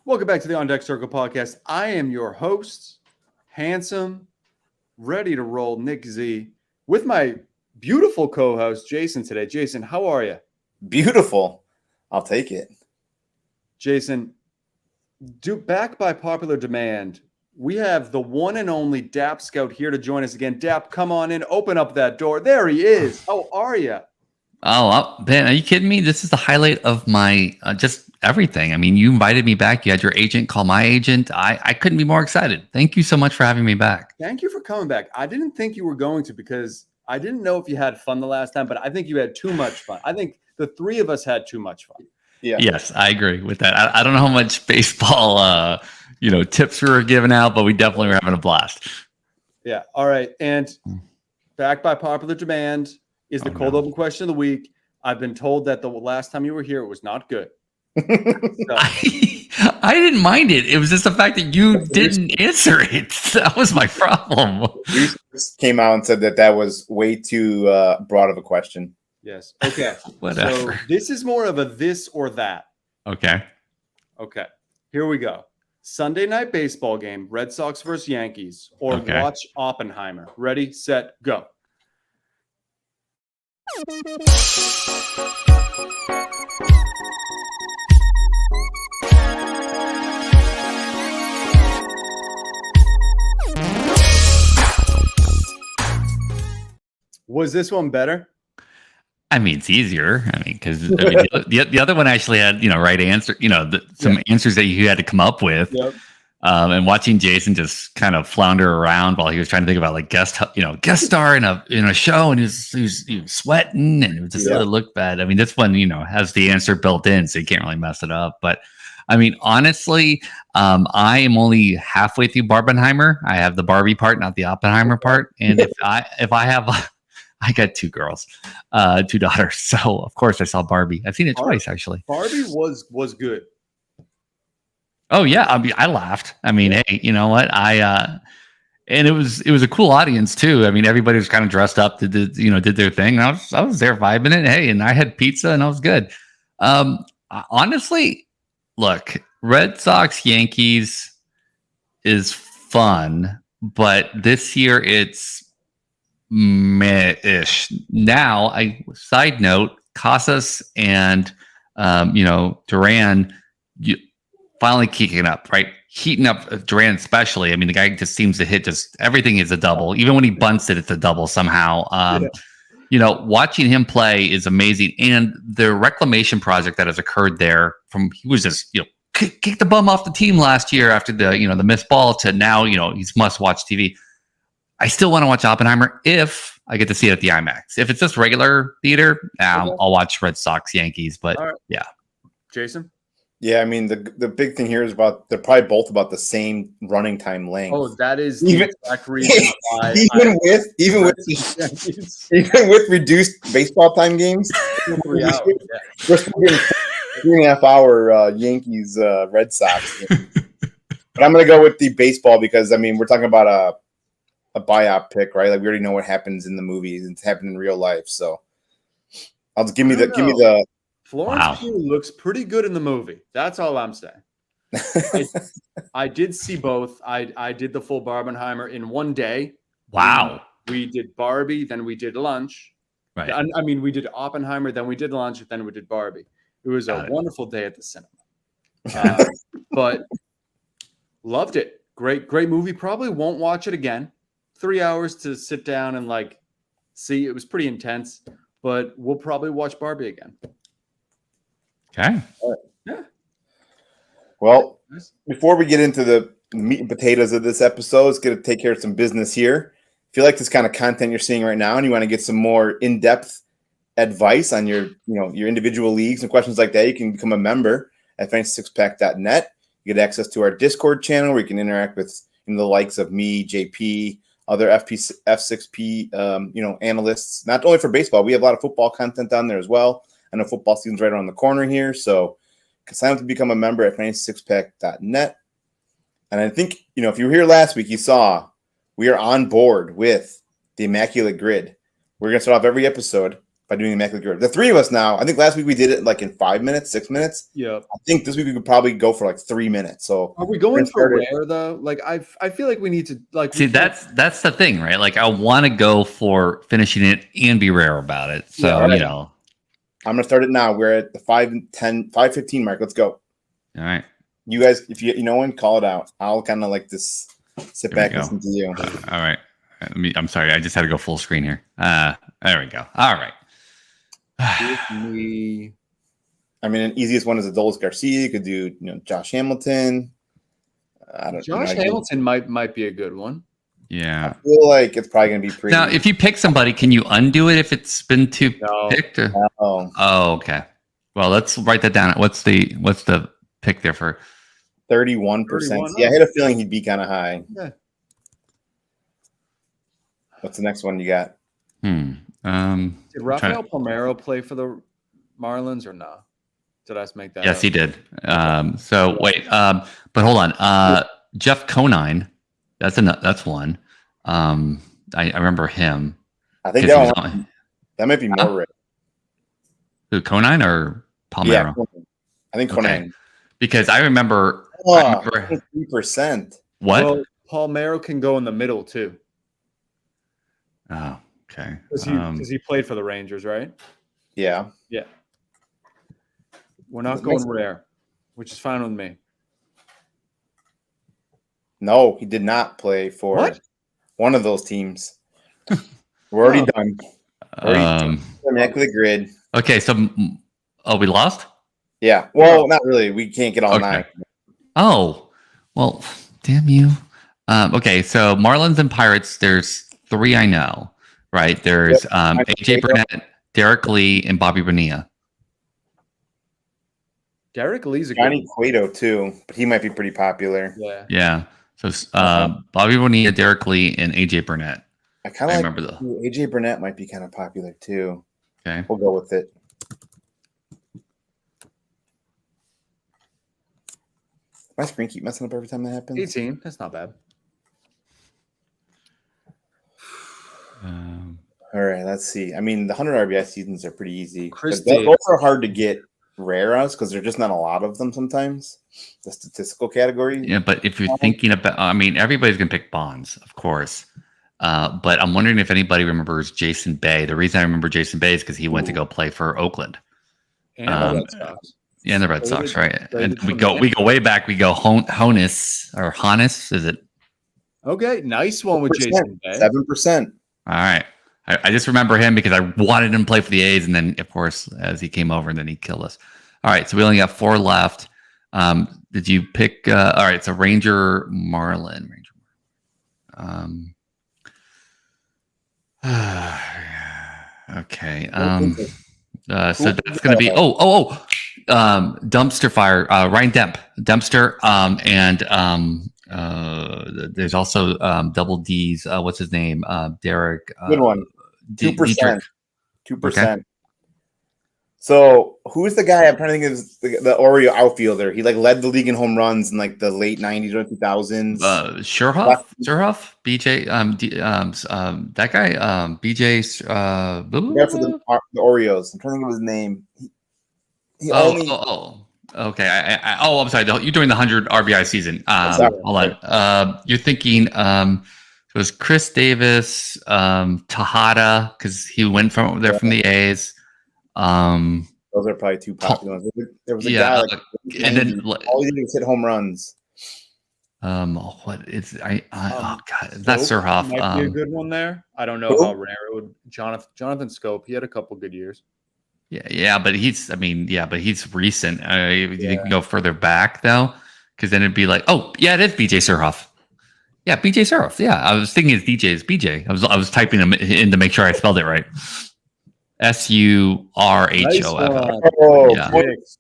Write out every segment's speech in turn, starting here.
Welcome back to the On Deck Circle podcast. I am your host, handsome, ready to roll Nick Z, with my beautiful co-host Jason today. Jason, how are you? Beautiful. I'll take it. Jason, back by popular demand, we have the one and only Dap Scout here to join us again. Dap, come on in, open up that door. There he is. How are you? Oh, Ben, are you kidding me? This is the highlight of my just everything. I mean, you invited me back. You had your agent call my agent. I couldn't be more excited. Thank you so much for having me back. Thank you for coming back. I didn't think you were going to because I didn't know if you had fun the last time, but I think you had too much fun. I think the three of us had too much fun. Yeah. Yes, I agree with that. I don't know how much baseball, tips we were giving out, but we definitely were having a blast. Yeah. All right. And back by popular demand is the cold open question of the week. I've been told that the last time you were here, it was not good. So. I didn't mind it. It was just the fact that you didn't answer it. That was my problem. Reese came out and said that was way too broad of a question. Yes. Okay. Whatever. So this is more of a this or that. Okay. Here we go. Sunday night baseball game, Red Sox versus Yankees, or watch Oppenheimer. Ready, set, go. Was this one better? I mean, it's easier. I mean, because the other one actually had, right answer, some answers that you had to come up with. Yep. And watching Jason just kind of flounder around while he was trying to think about like guest star in a show, and he was sweating, and it just looked bad. I mean, this one, has the answer built in, so you can't really mess it up. But I mean, honestly, I am only halfway through Barbenheimer. I have the Barbie part, not the Oppenheimer part. And if I have I got two girls, two daughters. So of course I saw Barbie. I've seen it twice actually. Barbie was good. Oh yeah, I mean, I laughed. I mean, hey, you know what? And it was a cool audience too. I mean, everybody was kind of dressed up, did their thing. And I was there vibing it. Hey, and I had pizza and I was good. Honestly, look, Red Sox Yankees is fun, but this year it's meh-ish. Now, side note, Casas and Duran finally kicking up, right? Heating up Duran especially. I mean, the guy just seems to hit just everything is a double. Even when he bunts it, it's a double somehow. Watching him play is amazing. And the reclamation project that has occurred there he was just, kick the bum off the team last year after the missed ball to now, he's must watch TV. I still want to watch Oppenheimer if I get to see it at the IMAX. If it's just regular theater, I'll watch Red Sox Yankees. But yeah. Jason? Yeah, I mean, the big thing here is they're probably both about the same running time length. Oh, that is the exact reason why. Even with reduced baseball time games, we're still getting 3.5 hour Yankees Red Sox. But I'm going to go with the baseball because I mean we're talking about a buyout pick, right? Like we already know what happens in the movies; it's happening in real life. So I'll just give me the. Florence Pugh looks pretty good in the movie. That's all I'm saying. I did see both. I did the full Barbenheimer in one day. Wow. We did Barbie, then we did lunch. Right. I mean, we did Oppenheimer, then we did lunch, then we did Barbie. It was a wonderful day at the cinema. But loved it. Great movie. Probably won't watch it again. 3 hours to sit down and see. It was pretty intense, but we'll probably watch Barbie again. Okay. Yeah. Well, before we get into the meat and potatoes of this episode, let's get to take care of some business here. If you like this kind of content you're seeing right now and you want to get some more in-depth advice on your individual leagues and questions like that, you can become a member at fantasysixpack.net. You get access to our Discord channel where you can interact with the likes of me, JP, other F6P analysts. Not only for baseball, we have a lot of football content on there as well. I know football season's right around the corner here, so sign up to become a member at fantasysixpack.net. And I think, if you were here last week, you saw we are on board with the Immaculate Grid. We're going to start off every episode by doing Immaculate Grid. The three of us now, I think last week we did it like in 5 minutes, 6 minutes. Yeah. I think this week we could probably go for like 3 minutes. So are we going for rare though? Like I feel like we need to like see that's the thing, right? Like I want to go for finishing it and be rare about it. So Yeah, right. you know, I'm gonna start it now. We're at the 5:15 mark. Let's go. all right. You guys, if you know when, call it out. I'll kind of like this. Sit back and listen to you. All right. I'm sorry. I just had to go full screen here. There we go. All right. I mean, an easiest one is Adolis Garcia. You could do, Josh Hamilton. Josh Hamilton might be a good one. Yeah. I feel like it's probably gonna be pretty. Now, if you pick somebody, can you undo it if it's been too picked? Or? No. Oh, okay. Well, let's write that down. What's the pick there for? 31%. Yeah, I had a feeling he'd be kind of high. Yeah. What's the next one you got? Did Rafael Palmeiro play for the Marlins or no? Did I make that? Yes, up? he did. So wait, but hold on. Jeff Conine, that's one. I remember him. I think that might be more rare. Who, Conine or Palmeiro? Yeah, I think Conine. Okay. Because I remember 3%. What? Well, Palmeiro can go in the middle too. Oh, okay. Because he played for the Rangers, right? Yeah. Yeah. We're not going rare, which is fine with me. No, he did not play for one of those teams. We're already done. Immaculate Grid. Okay, so we lost? Yeah. Well, not really. We can't get all 9. Oh, well, damn you. Okay, so Marlins and Pirates, there's 3 I know, right? There's AJ Burnett, Derek Lee, and Bobby Bonilla. Derek Lee's a Johnny good Cueto too, but he might be pretty popular. Yeah. So Bobby Bonilla, Derek Lee, and AJ Burnett. I kind of remember AJ Burnett might be kind of popular too. Okay, we'll go with it. My screen keep messing up every time that happens. 18. That's not bad. All right, let's see. I mean, the 100 RBI seasons are pretty easy. Those are hard to get rare as because there's just not a lot of them sometimes. The statistical category. Yeah, but if you're thinking about, I mean, everybody's gonna pick Bonds, of course. But I'm wondering if anybody remembers Jason Bay. The reason I remember Jason Bay is because he went to go play for Oakland. And the Red Sox. Yeah, and the Red Sox, right? And we go way back. We go Honus or Honus, is it? Okay, nice one with Jason Bay. 7%. All right. I just remember him because I wanted him to play for the A's, and then of course as he came over, and then he killed us. All right, so we only got 4 left. Did you pick? All right, so Ranger Marlin. Okay. So that's going to be Dumpster Fire. Ryan Dempster. And there's also Double D's. What's his name? Derek. Good one. 2%. 2%. Okay. So who's the guy? I'm trying to think of the Oriole outfielder. He led the league in home runs in the late 90s or 2000s. Scherzer, BJ, that guy, BJ. For the Orioles. I'm trying to think of his name. Okay. I'm sorry. You're doing the 100 RBI season. Hold on. You're thinking. It was Chris Davis, Tejada, because he went from there from the A's. Those are probably too popular. There was a guy and then all he did was hit home runs. What is oh god, that's Surhoff. Might be a good one there. I don't know how rare it would. Jonathan Scope. He had a couple good years. Yeah, but he's recent. You can go further back though, because then it'd be like, oh yeah, it is BJ Surhoff. Yeah, BJ Surhoff. Yeah, I was thinking it's DJ. It's BJ. I was typing him in to make sure I spelled it right. Surhoff. Oh, yeah.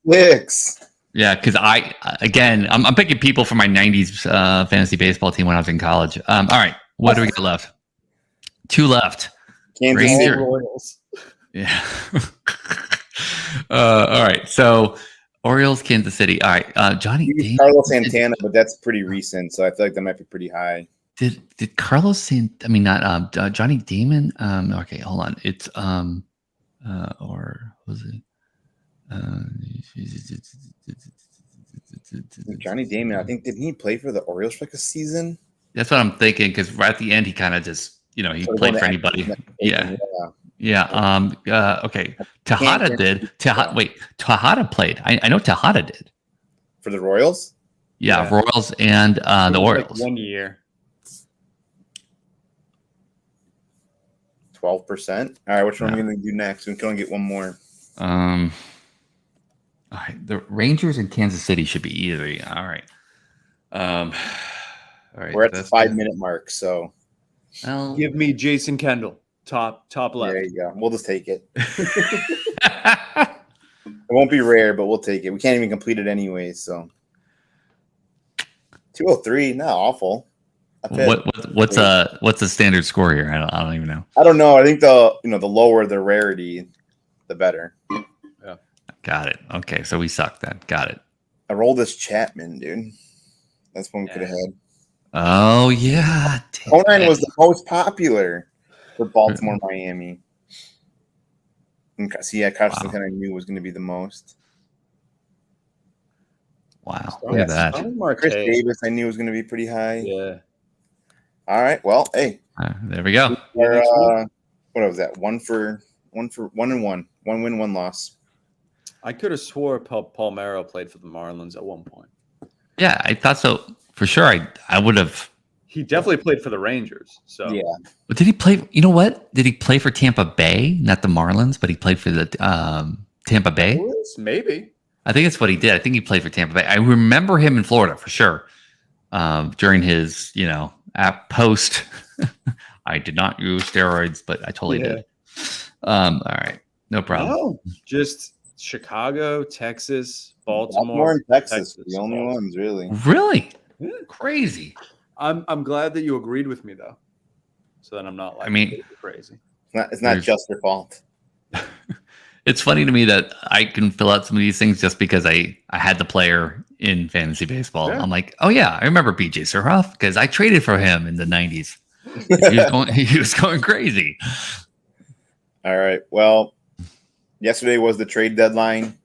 Six. Yeah, because I'm picking people for my '90s fantasy baseball team when I was in college. All right, what do we got left? 2 left. Kansas City Royals. Yeah. All right, so Orioles, Kansas City. All right, Johnny Damon. Carlos Santana, but that's pretty recent, so I feel like that might be pretty high. Did Carlos Johnny Damon? Okay, hold on. It's or was it? Johnny Damon, I think, didn't he play for the Orioles for like a season? That's what I'm thinking, because right at the end he kind of just, he played for anybody. Yeah. Okay. Tejada played. I know Tejada did for the Royals. Yeah. Royals and the Orioles. 1 year. 12%. All right, which one are we going to do next? We can only get one more. All right, the Rangers and Kansas City should be easy. All right. All right. We're at the 5-minute mark, so give me Jason Kendall, top left. There you go. We'll just take it. It won't be rare, but we'll take it. We can't even complete it anyway, so 203, not awful. What's the standard score here? I don't even know. I don't know. I think the lower the rarity, the better. Yeah. Got it. Okay, so we suck then. Got it. I rolled this Chapman, dude. That's one we could have had. Oh yeah. 09 was the most popular for Baltimore, Miami. See, Carson kind of knew was going to be the most. Wow. Look at that. Chris Davis, I knew was going to be pretty high. Yeah. All right. Well, hey. There we go. What was that? 1 and 1. 1 win, 1 loss. I could have swore Palmeiro played for the Marlins at one point. Yeah, I thought so for sure. I would have. He definitely played for the Rangers. So yeah. But did he play? You know what? Did he play for Tampa Bay? Not the Marlins, but he played for the Tampa Bay. Maybe. I think that's what he did. I think he played for Tampa Bay. I remember him in Florida for sure. During his, post. I did not use steroids, but I totally did. All right, no problem. No, just Chicago, Texas, Baltimore and Texas, the only ones really. Really? Yeah. Crazy. I'm glad that you agreed with me though, so that I'm not crazy. It's not just your fault. It's funny to me that I can fill out some of these things just because I had the player in fantasy baseball. Yeah. I'm like, oh yeah, I remember BJ Surhoff because I traded for him in the 90s. He was going crazy. All right. Well, yesterday was the trade deadline.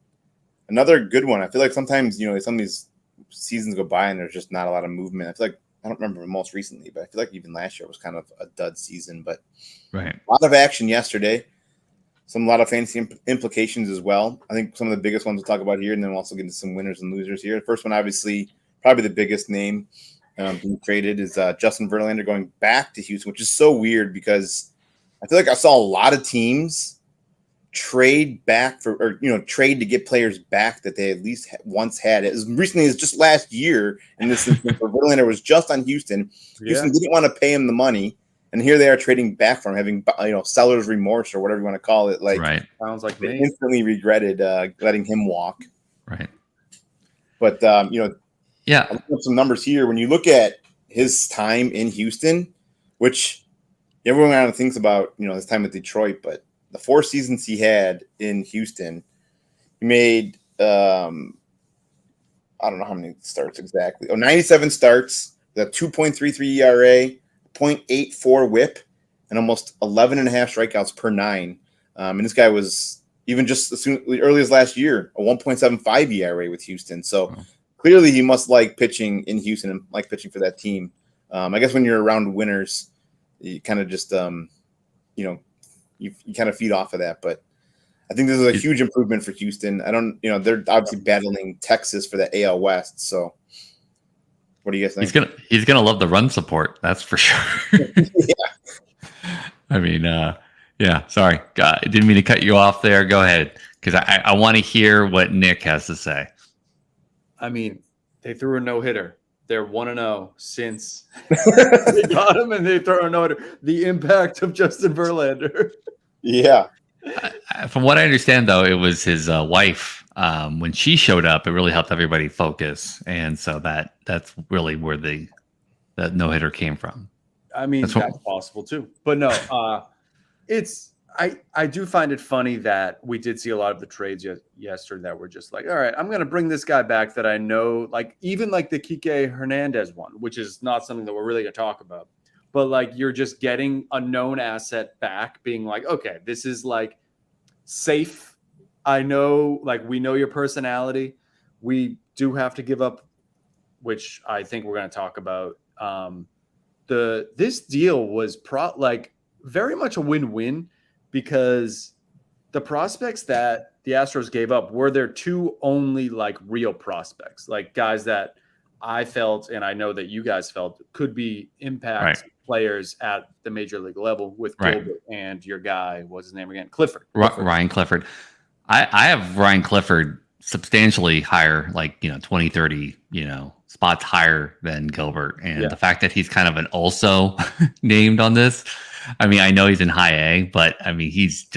Another good one. I feel like sometimes, some of these seasons go by and there's just not a lot of movement. I feel like, I don't remember most recently, but I feel like even last year was kind of a dud season. But right, a lot of action yesterday. A lot of fantasy implications as well. I think some of the biggest ones we'll talk about here, and then we'll also get into some winners and losers here. The first one, obviously, probably the biggest name being traded is Justin Verlander going back to Houston, which is so weird because I feel like I saw a lot of teams trade back trade to get players back that they at least once had. As recently as just last year, in this instance, where Verlander was just on Houston. Houston didn't want to pay him the money. And here they are trading back from having, seller's remorse or whatever you want to call it. Right. Sounds like they instantly regretted letting him walk. Right. But, I have some numbers here. When you look at his time in Houston, which everyone kind of thinks about, his time with Detroit, but the 4 seasons he had in Houston, he made, I don't know how many starts exactly. 97 starts, the 2.33 ERA. 0.84 whip and almost 11 and a half strikeouts per 9. And this guy was even just early as last year, a 1.75 ERA with Houston. So clearly he must like pitching in Houston and like pitching for that team. I guess when you're around winners, you kind of just, you kind of feed off of that. But I think this is a huge improvement for Houston. They're obviously battling Texas for the AL West. So what do you guys think? He's gonna love the run support. That's for sure. Yeah. I mean, sorry, I didn't mean to cut you off there. Go ahead, because I want to hear what Nick has to say. I mean, they threw a no-hitter. They're 1-0 since they got him, and they throw a no-hitter. The impact of Justin Verlander. Yeah. From what I understand, though, it was his wife. When she showed up, it really helped everybody focus, and so that's really where the no-hitter came from. I mean, that's possible too. But no, I do find it funny that we did see a lot of the trades yesterday that were just like, all right, I'm going to bring this guy back that I know, like even like the Kike Hernandez one, which is not something that we're really going to talk about. But like you're just getting a known asset back, being like, okay, this is like safe. I know, like, we know your personality. We do have to give up, which I think we're going to talk about. This deal was very much a win-win, because the prospects that the Astros gave up were their two only like real prospects, like guys that I felt, and I know that you guys felt, could be impact players at the major league level, with Gilbert and your guy, what's his name again? Clifford. Ryan Clifford. I have Ryan Clifford substantially higher, like, 20, 30, spots higher than Gilbert. And the fact that he's kind of an also named on this, I mean, I know he's in high A, but I mean, he's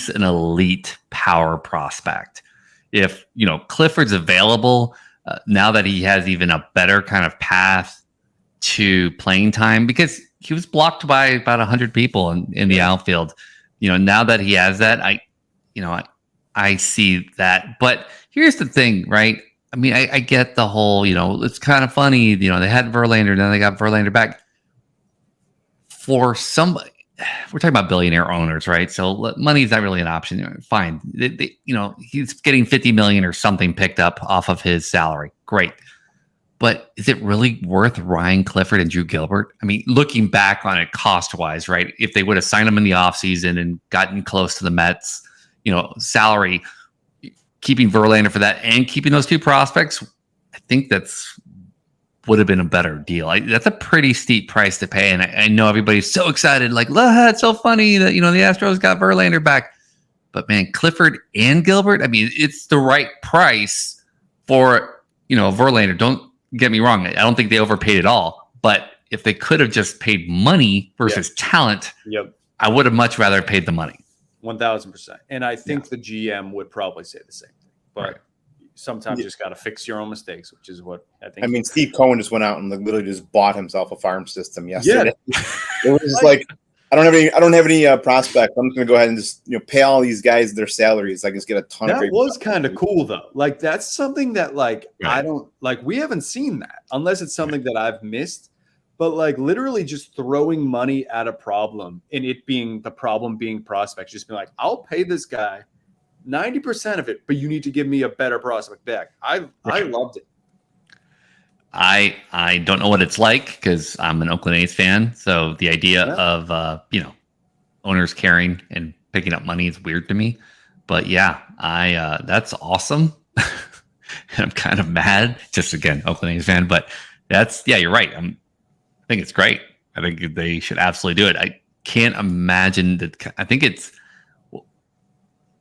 an elite power prospect. If, Clifford's available, now that he has even a better kind of path to playing time, because he was blocked by about 100 people in the outfield, now that he has that, I see that. But here's the thing, right? I mean, I get the whole, it's kind of funny, they had Verlander, then they got Verlander back. For somebody, we're talking about billionaire owners, right? So money is not really an option. Fine. He's getting 50 million or something picked up off of his salary. Great. But is it really worth Ryan Clifford and Drew Gilbert? I mean, looking back on it cost-wise, right? If they would have signed him in the offseason and gotten close to the Mets, salary, keeping Verlander for that and keeping those two prospects, I think would have been a better deal. That's a pretty steep price to pay. And I know everybody's so excited, like, it's so funny that, the Astros got Verlander back. But man, Clifford and Gilbert, I mean, it's the right price for, Verlander. Don't get me wrong. I don't think they overpaid at all. But if they could have just paid money versus talent, I would have much rather paid the money. 1,000%. And I think the GM would probably say the same thing. But sometimes you just got to fix your own mistakes, which is what I think. I mean, Steve Cohen just went out and literally just bought himself a farm system yesterday. It was just like, I don't have any prospects. I'm just going to go ahead and just pay all these guys their salaries. I just get a ton of. That was kind of cool though. Like, that's something that I don't like. We haven't seen that unless it's something that I've missed. But like, literally just throwing money at a problem, and it being the problem being prospects, just being like, I'll pay this guy 90% of it, but you need to give me a better prospect back. I loved it. I don't know what it's like, because I'm an Oakland A's fan. So the idea of owners caring and picking up money is weird to me. But that's awesome. And I'm kind of mad. Just again, Oakland A's fan, but you're right. I think it's great. I think they should absolutely do it. I can't imagine that. I think it's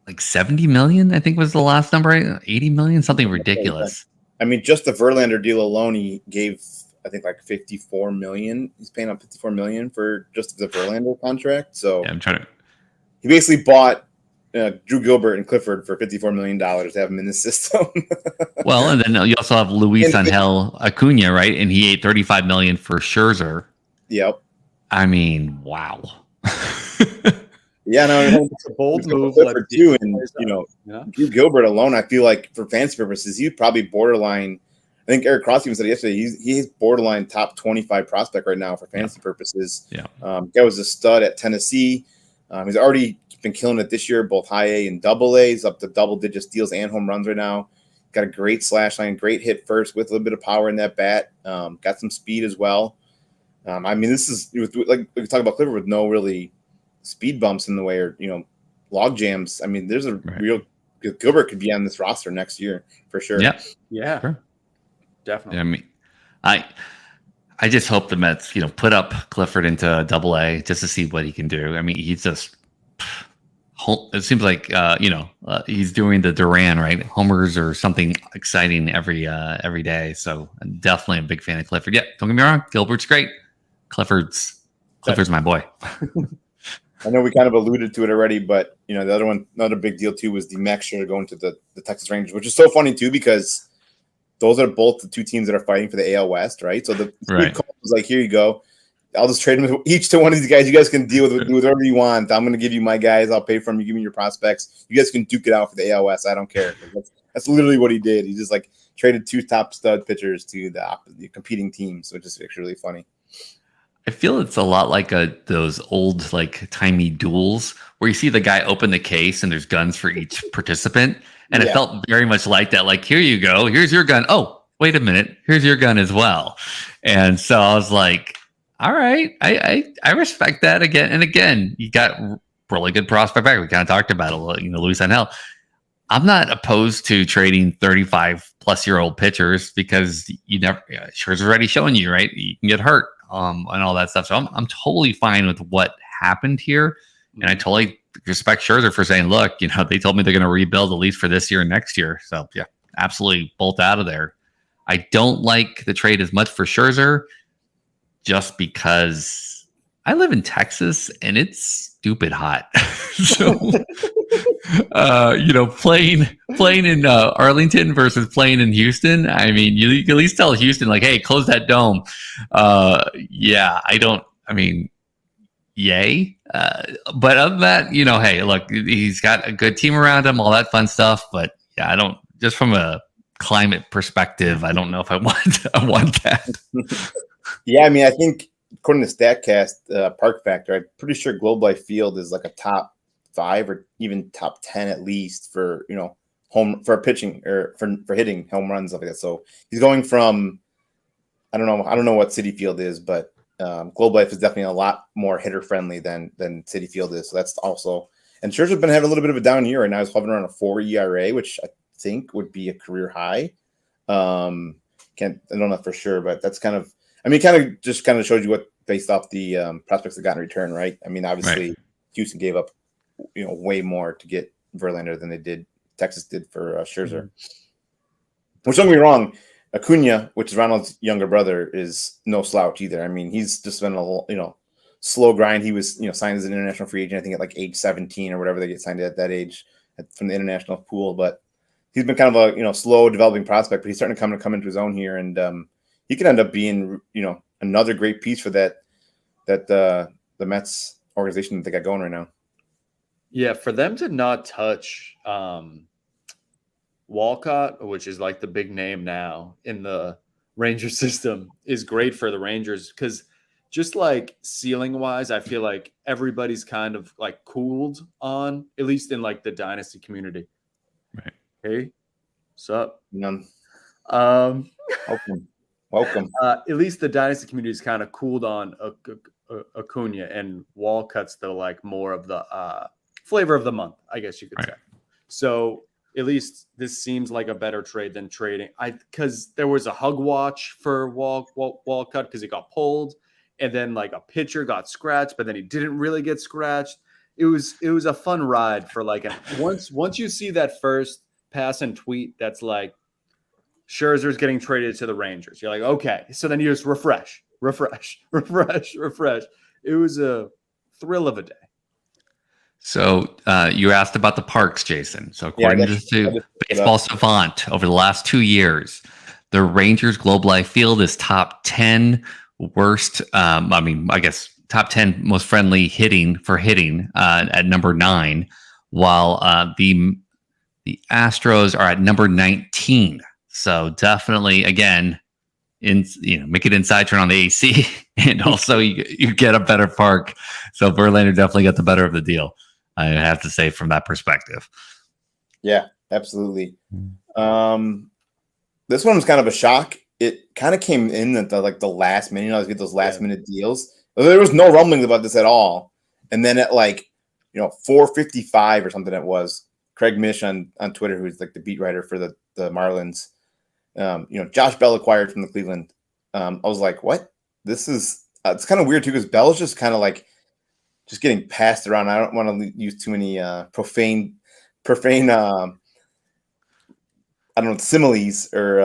like 70 million, I think was the last number. 80 million, something ridiculous. I mean, just the Verlander deal alone, he gave, I think, like 54 million. He's paying up 54 million for just the Verlander contract. So he basically bought Drew Gilbert and Clifford for $54 million to have him in the system. Well, and then you also have Luis Angel Acuna, right? And he ate $35 million for Scherzer. Yep. I mean, wow. Yeah, no, it's a bold move. Clifford too, and Drew Gilbert alone, I feel like for fantasy purposes, he's probably borderline. I think Eric Cross even said yesterday he's borderline top 25 prospect right now for fantasy purposes. Yeah, guy was a stud at Tennessee. He's already been killing it this year, both high A and double A. He's up to double-digit steals and home runs right now. Got a great slash line, great hit first with a little bit of power in that bat. Got some speed as well. I mean, this is like we talk about Clifford with no really speed bumps in the way or log jams. I mean, there's a real Gilbert could be on this roster next year for sure. Yeah, sure. Definitely. I mean, I just hope the Mets put up Clifford into double A just to see what he can do. I mean, he's just. It seems like he's doing the Duran, right? Homers or something exciting every day. So I'm definitely a big fan of Clifford. Yeah, don't get me wrong, Gilbert's great. Clifford's my boy. I know we kind of alluded to it already, but another big deal too was the Max Scherzer going to the Texas Rangers, which is so funny too because those are both the two teams that are fighting for the AL West, right? So the was like, here you go. I'll just trade them each to one of these guys. You guys can deal with whatever you want. I'm going to give you my guys. I'll pay for them. You give me your prospects. You guys can duke it out for the AL West. I don't care. That's literally what he did. He just traded two top stud pitchers to the competing teams, which is actually really funny. I feel it's a lot like those old like timey duels where you see the guy open the case and there's guns for each participant, and it felt very much like that. Like, here you go, here's your gun. Oh, wait a minute, here's your gun as well. And so I was like, all right, I respect that. Again, you got really good prospect back. We kind of talked about it, Luis Angel. I'm not opposed to trading 35-plus-year-old pitchers because Scherzer's already showing you, right? You can get hurt and all that stuff. So I'm totally fine with what happened here. And I totally respect Scherzer for saying, look, they told me they're going to rebuild at least for this year and next year. So, yeah, absolutely bolt out of there. I don't like the trade as much for Scherzer just because I live in Texas and it's stupid hot. So, playing in Arlington versus playing in Houston. I mean, you can at least tell Houston, like, hey, close that dome. Yay. But other than that, hey, look, he's got a good team around him, all that fun stuff. But yeah, I don't, just from a climate perspective, I don't know if I want that. Yeah, I mean, I think according to StatCast, Park Factor, I'm pretty sure Globe Life Field is like a top 5 or even top 10 at least for for pitching or for hitting home runs, stuff like that. So he's going from I don't know what Citi Field is, but Globe Life is definitely a lot more hitter friendly than Citi Field is. So that's also, and Scherzer's been having a little bit of a down year right now. He's hovering around a 4 ERA, which I think would be a career high. I don't know for sure, but that's kind of shows you what based off the prospects that got in return, right? I mean, obviously right. Houston gave up way more to get Verlander than Texas did for Scherzer. Which, don't get me wrong, Acuna, which is Ronald's younger brother, is no slouch either. I mean, he's just been a slow grind. He was signed as an international free agent, I think at like age 17 or whatever they get signed at that age from the international pool. But he's been kind of a slow developing prospect, but he's starting to come into his own here, and he could end up being another great piece for the Mets organization that they got going right now. Yeah, for them to not touch Walcott, which is like the big name now in the Ranger system, is great for the Rangers because just like ceiling wise, I feel like everybody's kind of like cooled on, at least in like the dynasty community. Right. Hey, what's up? None. Welcome. At least the dynasty community is kind of cooled on Acuna, and Walcott's the like more of the flavor of the month, I guess you could say. So at least this seems like a better trade than trading. Because there was a hug watch for Walcott because he got pulled, and then like a pitcher got scratched, but then he didn't really get scratched. It was a fun ride for like once you see that first pass and tweet that's like Scherzer's getting traded to the Rangers. You're like, okay. So then you just refresh. It was a thrill of a day. So you asked about the parks, Jason. So according to Baseball Savant, over the last 2 years, the Rangers Globe Life Field is top 10 worst. I guess top 10 most friendly hitting at number 9, while the Astros are at number 19. So definitely, again, make it inside, turn on the AC, and also you get a better park. So Verlander definitely got the better of the deal, I have to say, from that perspective. Yeah, absolutely. This one was kind of a shock. It kind of came in at the last minute. You always get those last minute deals. There was no rumblings about this at all. And then at 4:55 or something, it was Craig Mish on Twitter, who's like the beat writer for the Marlins. Josh Bell acquired from the Cleveland. I was like, what? This is it's kind of weird too, because Bell's just kind of like just getting passed around. I don't want to use too many profane I don't know, similes or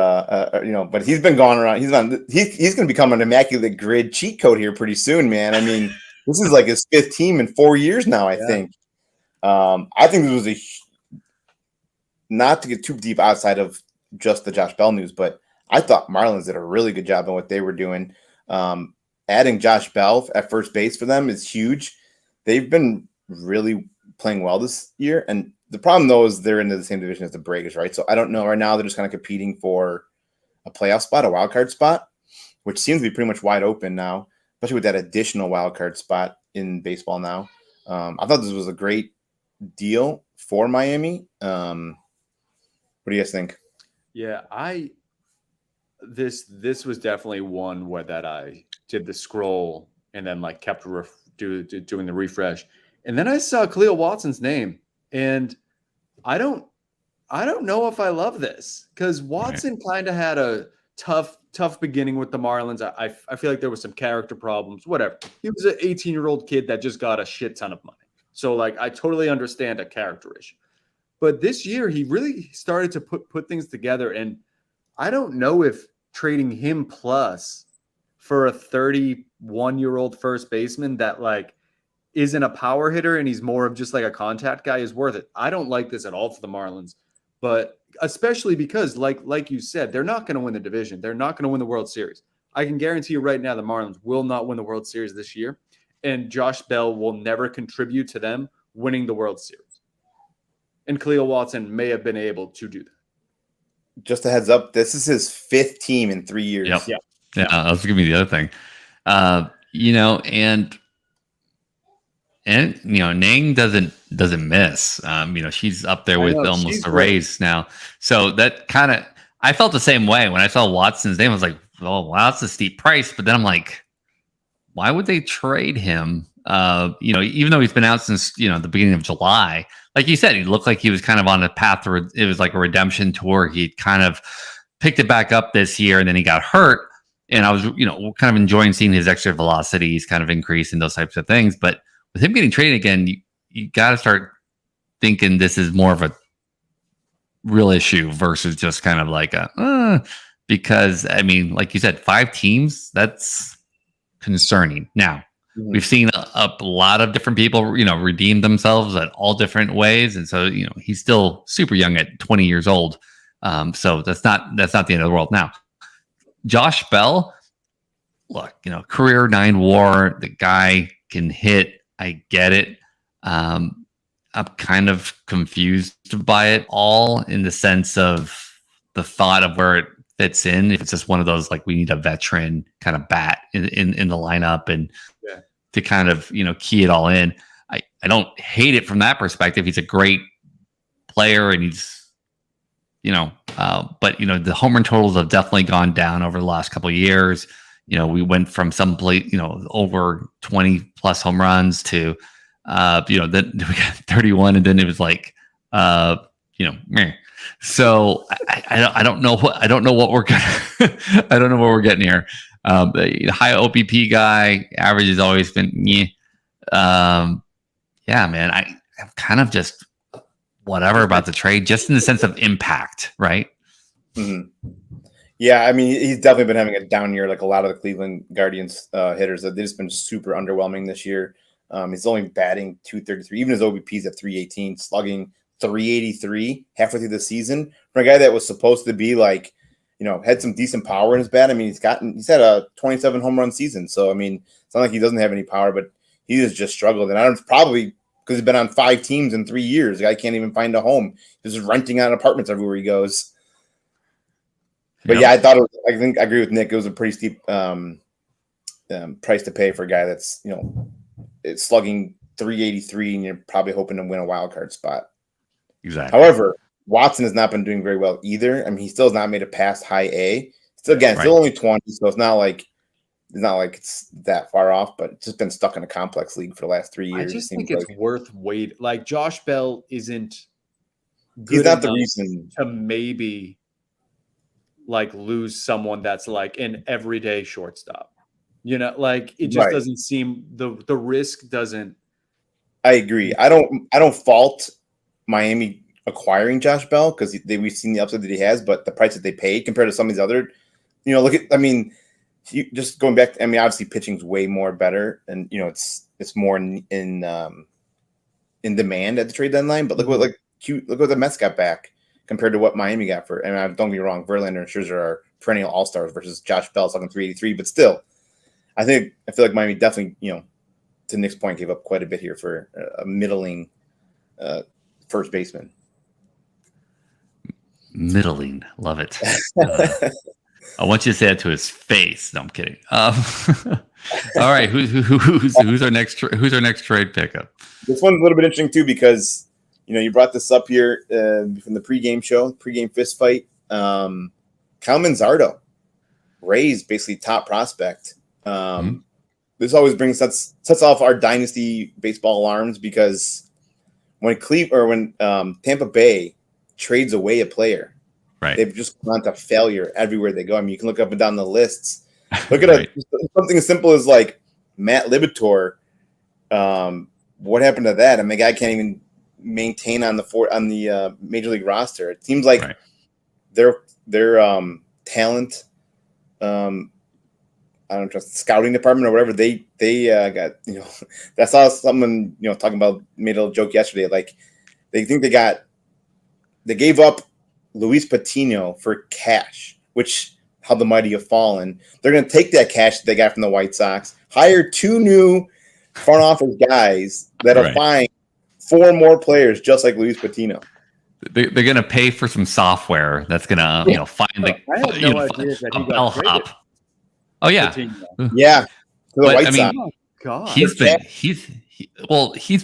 but he's been going around. He's going to become an immaculate grid cheat code here pretty soon, man. I mean, this is like his 5th team in 4 years now, I think. I think this was not to get too deep outside of just the Josh Bell news, but I thought Marlins did a really good job on what they were doing. Adding Josh Bell at first base for them is huge. They've been really playing well this year, and the problem though is they're into the same division as the Braves, right? So I don't know. Right now they're just kind of competing for a playoff spot, a wild card spot, which seems to be pretty much wide open now. especially with that additional wild card spot in baseball now. I thought this was a great deal for Miami. What do you guys think? Yeah, this was definitely one where that I did the scroll and then like kept doing the refresh, and then I saw Cleo Watson's name, and I don't know if I love this because Watson kind of had a tough beginning with the Marlins. I feel like there was some character problems. Whatever. He was an 18-year-old kid that just got a shit ton of money. So like I totally understand a character issue. But this year he really started to put things together, and I don't know if trading him plus for a 31-year-old first baseman that like isn't a power hitter and he's more of just like a contact guy is worth it. I don't like this at all for the Marlins, but especially because like you said, they're not going to win the division. They're not going to win the World Series. I can guarantee you right now the Marlins will not win the World Series this year, and Josh Bell will never contribute to them winning the World Series. And Cleo Watson may have been able to do that. Just a heads up, this is his 5th team in 3 years. Yep. Yeah, I was giving you the other thing. And Nang doesn't miss. She's up there with almost the Rays now. So that kind of, I felt the same way when I saw Watson's name. I was like, oh wow, that's a steep price. But then I'm like, why would they trade him? Even though he's been out since the beginning of July, like you said, he looked like he was kind of on a path to it was like a redemption tour. He kind of picked it back up this year, and then he got hurt. And I was, kind of enjoying seeing his extra velocities kind of increase and those types of things. But with him getting traded again, you got to start thinking this is more of a real issue versus just kind of like because I mean, like you said, 5 teams, that's concerning. Now, we've seen a lot of different people, redeem themselves at all different ways. And so, he's still super young at 20 years old. So that's not the end of the world. Now, Josh Bell, look, career 9 WAR, the guy can hit. I get it. I'm kind of confused by it all in the sense of the thought of where it fits in. If it's just one of those, like, we need a veteran kind of bat in the lineup and to kind of, key it all in. I don't hate it from that perspective. He's a great player and he's, but the home run totals have definitely gone down over the last couple of years. We went from some plate, over 20 plus home runs to, then we got 31, and then it was like, meh. So I don't know what we're gonna, I don't know what we're getting here. The high OPP guy, average has always been, yeah, man. I'm kind of just whatever about the trade, just in the sense of impact, right? Mm-hmm. Yeah, I mean, he's definitely been having a down year, like a lot of the Cleveland Guardians hitters. They've just been super underwhelming this year. He's only batting .233, even his OBP's at .318, slugging .383 halfway through the season. For a guy that was supposed to be like, had some decent power in his bat. I mean, he's had a 27 home run season. So, I mean, it's not like he doesn't have any power, but he has just struggled. And I don't probably because he's been on 5 teams in 3 years. The guy can't even find a home. He's just renting out apartments everywhere he goes. But yeah, I think I agree with Nick. It was a pretty steep price to pay for a guy that's, it's slugging .383 and you're probably hoping to win a wild card spot. Exactly. However, Watson has not been doing very well either. I mean, he still has not made it past high A. Still only 20, so it's not like it's that far off, but it's just been stuck in a complex league for the last 3 years. I just think it's worth waiting. Like, Josh Bell isn't good he's not the enough reason to maybe like lose someone that's like an everyday shortstop. Like it just doesn't seem the risk doesn't. I agree. I don't fault Miami acquiring Josh Bell because we've seen the upside that he has, but the price that they paid compared to some of these other, just going back. Obviously pitching's way more better, and it's more in demand at the trade deadline. But look what the Mets got back compared to what Miami got for. And don't get me wrong, Verlander and Scherzer are perennial all-stars versus Josh Bell talking .383. But still, I feel like Miami definitely, to Nick's point, gave up quite a bit here for a middling first baseman. Middling, love it. I want you to say that to his face. No, I'm kidding. All right, who's our next trade pickup? This one's a little bit interesting too because you brought this up here from the pregame fist fight. Kyle Manzardo, Rays basically top prospect. This always sets off our dynasty baseball alarms because when Tampa Bay trades away a player, right, they've just gone to failure everywhere they go. I mean, you can look up and down the lists. Look at something as simple as like Matt Libator. What happened to that? I mean, the guy can't even maintain on the major league roster. It seems like their talent, I don't trust the scouting department or whatever. They got I saw someone talking about, made a little joke yesterday. Like they think they gave up Luis Patino for cash, which how the mighty have fallen. They're going to take that cash that they got from the White Sox, hire 2 new front office guys that'll find 4 more players just like Luis Patino. They're going to pay for some software that's going to find the I had no idea that he got traded. Oh yeah, yeah. But I mean, Oh, God. he's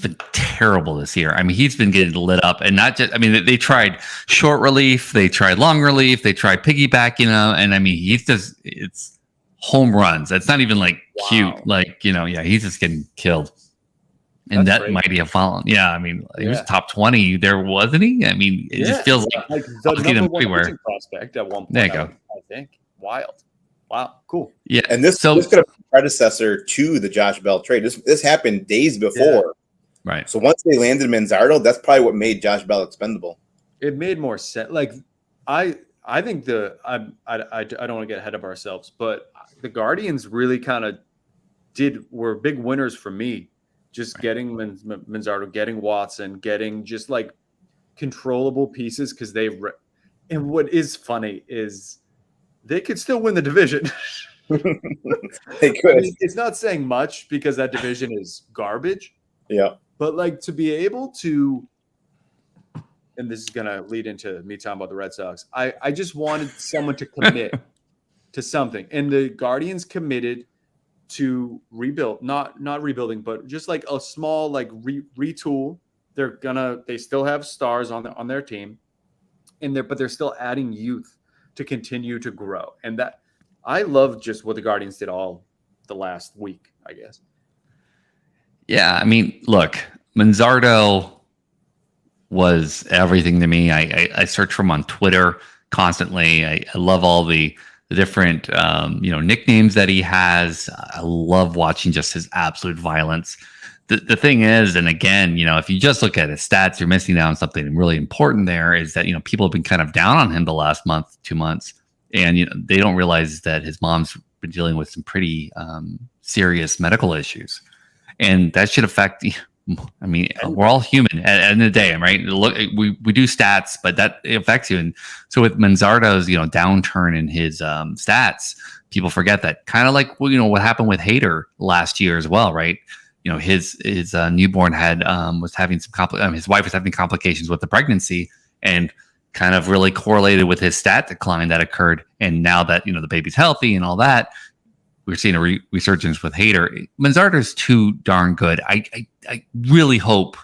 been terrible this year. I mean, he's been getting lit up, and not just. I mean, they tried short relief, they tried long relief, they tried piggyback. And I mean, it's home runs. It's not even like cute. Like he's just getting killed. And that's that crazy. Mighty have fallen. Yeah, I mean, he was top 20 there, wasn't he? I mean, it just feels like the number one pitching prospect at one point. There you go. I think wild. Wow, cool. Yeah, and this could have been a predecessor to the Josh Bell trade. This happened days before, right? So once they landed Manzardo, that's probably what made Josh Bell expendable. It made more sense. Like I think I don't want to get ahead of ourselves, but the Guardians really kind of were big winners for me. Just getting Manzardo, getting Watson, getting just like controllable pieces because and what is funny is they could still win the division. They could. I mean, it's not saying much because that division is garbage. Yeah. But like to be able to, and this is going to lead into me talking about the Red Sox. I just wanted someone to commit to something. And the Guardians committed to rebuild, not rebuilding, but just like a small like retool. They still have stars on their team, but they're still adding youth to continue to grow. And that I love just what the Guardians did all the last week, I guess. Yeah, I mean, look, Manzardo was everything to me. I search for him on Twitter constantly. I love all the different nicknames that he has. I love watching just his absolute violence. The thing is, and again, if you just look at his stats, you're missing out on something really important there is that, people have been kind of down on him the last month, 2 months. And, they don't realize that his mom's been dealing with some pretty serious medical issues. And that should affect, I mean, we're all human at the end of the day, right? Look, we do stats, but that affects you. And so with Manzardo's, downturn in his stats, people forget that. Kind of like, what happened with Hader last year as well, right? His newborn was having some his wife was having complications with the pregnancy, and kind of really correlated with his stat decline that occurred. And now that the baby's healthy and all that, we're seeing a resurgence with Hader. Manzardo's too darn good. I really hope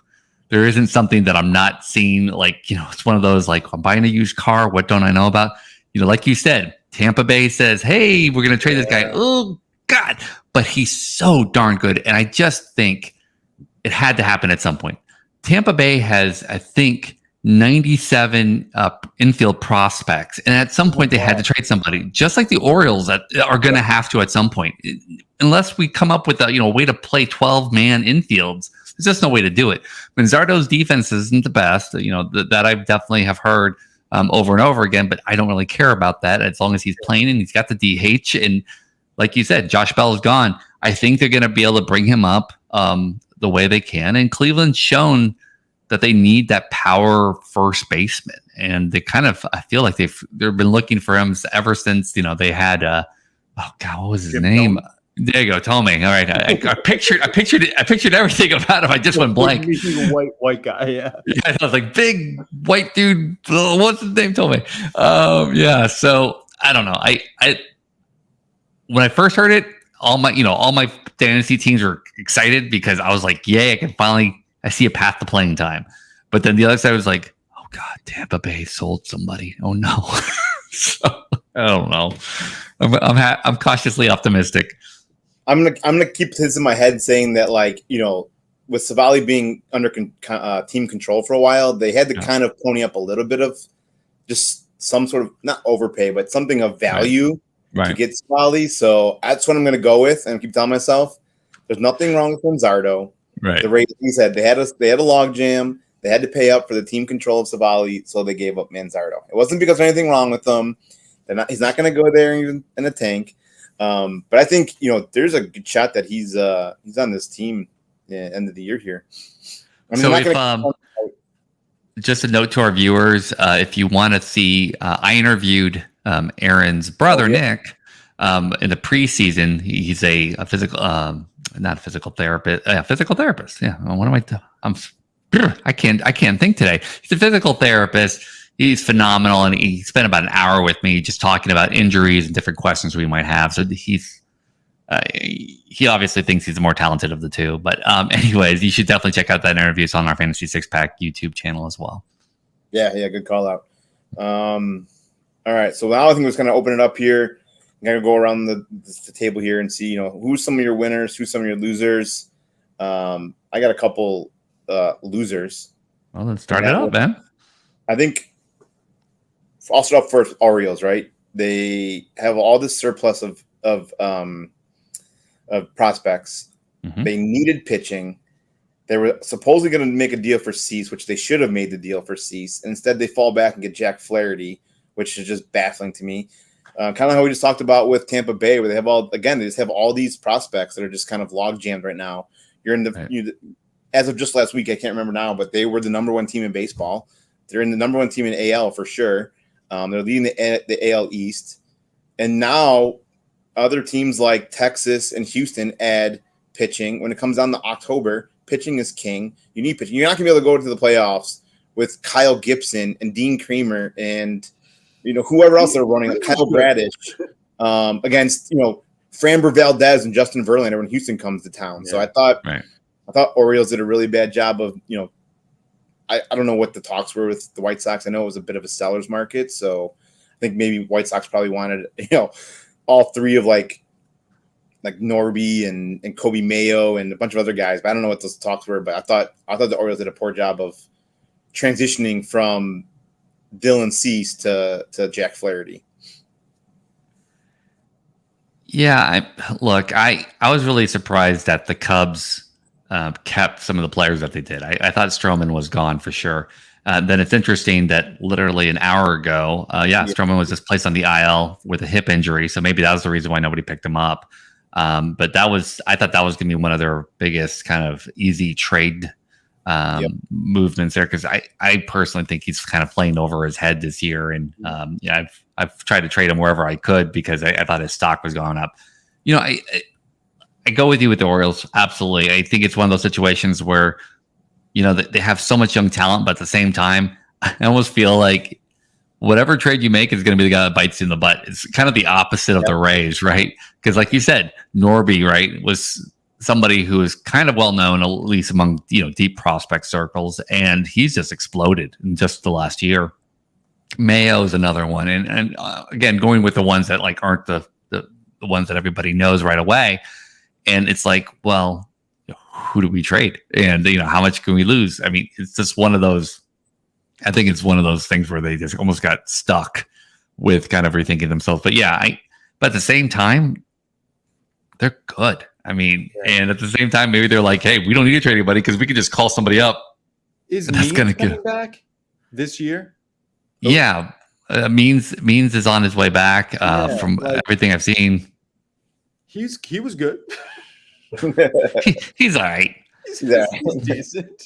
there isn't something that I'm not seeing. Like it's one of those like I'm buying a used car. What don't I know about? Like you said, Tampa Bay says, "Hey, we're going to trade this guy." Oh God. But he's so darn good. And I just think it had to happen at some point. Tampa Bay has, I think, 97 infield prospects. And at some point, they had to trade somebody, just like the Orioles that are going to have to at some point. Unless we come up with a way to play 12-man infields, there's just no way to do it. Manzardo's defense isn't the best, that I definitely have heard over and over again, but I don't really care about that as long as he's playing and he's got the DH. And like you said, Josh Bell is gone. I think they're going to be able to bring him up the way they can. And Cleveland's shown that they need that power first baseman. And they I feel like they've been looking for him ever since, they had, what was his name? There you go. Tommy. All right. I pictured everything about him. I just went blank. White guy. Yeah. Yeah. I was like, big white dude. What's his name? Tommy. Yeah. So I don't know. I when I first heard it, all my fantasy teams were excited because I was like, yay, I see a path to playing time. But then the other side was like, oh God, Tampa Bay sold somebody. Oh no. So, I don't know. I'm cautiously optimistic. I'm gonna keep this in my head, saying that with Savali being under team control for a while, they had to kind of pony up a little bit of just some sort of not overpay, but something of value to get Savali. So that's what I'm gonna go with, and I keep telling myself there's nothing wrong with Manzardo. Right. The rate he said they had a log jam. They had to pay up for the team control of Savali, so they gave up Manzardo. It wasn't because of anything wrong with them. He's not going to go there in a tank. But I think there's a good shot that he's on this team end of the year here. Just a note to our viewers, if you want to see, I interviewed Aaron's brother Nick in the preseason. He's a physical, not a physical therapist, physical therapist. Yeah. What am I can't think today. He's a physical therapist. He's phenomenal, and he spent about an hour with me just talking about injuries and different questions we might have. So he obviously thinks he's the more talented of the two. But anyways, you should definitely check out that interview. It's on our Fantasy Six Pack YouTube channel as well. Yeah, good call out. All right, so now I think we're just going to open it up here. I'm going to go around the table here and see who's some of your winners, who's some of your losers. I got a couple losers. Well, let's start it up, man. I think I'll start off first. Orioles, right? They have all this surplus of prospects. Mm-hmm. They needed pitching. They were supposedly going to make a deal for Cease, which they should have made the deal for Cease. Instead, they fall back and get Jack Flaherty, which is just baffling to me. Kind of how we just talked about with Tampa Bay, where they just have all these prospects that are just kind of log jammed right now. You're in as of just last week, I can't remember now, but they were the number one team in baseball. They're in the number one team in AL for sure. They're leading the AL East. And now other teams like Texas and Houston add pitching. When it comes down to October, pitching is king. You need pitching. You're not going to be able to go to the playoffs with Kyle Gibson and Dean Kremer and whoever else they're running, like Kyle Bradish, against Framber Valdez and Justin Verlander when Houston comes to town. Yeah. So I thought Orioles did a really bad job of I don't know what the talks were with the White Sox. I know it was a bit of a seller's market, so I think maybe White Sox probably wanted all three of like Norby and Kobe Mayo and a bunch of other guys. But I don't know what those talks were. But I thought the Orioles did a poor job of transitioning from Dylan Cease to Jack Flaherty. Yeah, I was really surprised that the Cubs kept some of the players that they did. I thought Stroman was gone for sure. Then it's interesting that literally an hour ago, Stroman was just placed on the IL with a hip injury. So maybe that was the reason why nobody picked him up. But I thought that was going to be one of their biggest kind of easy trade movements there, because I personally think he's kind of playing over his head this year. And I've tried to trade him wherever I could because I thought his stock was going up. I go with you with the Orioles. Absolutely. I think it's one of those situations where, they have so much young talent, but at the same time, I almost feel like whatever trade you make is going to be the guy that bites you in the butt. It's kind of the opposite of the Rays, right? Because like you said, Norby, right, was somebody who is kind of well known, at least among, deep prospect circles. And he's just exploded in just the last year. Mayo is another one. And again, going with the ones that aren't the ones that everybody knows right away. And it's like, well, who do we trade? And, how much can we lose? I mean, it's just one of those, I think it's one of those things where they just almost got stuck with kind of rethinking themselves. But but at the same time, they're good. I mean, and at the same time, maybe they're like, hey, we don't need to trade anybody because we can just call somebody up. Is Means coming back this year? Yeah. Means is on his way back from everything I've seen. He was good. He's all right. He's decent.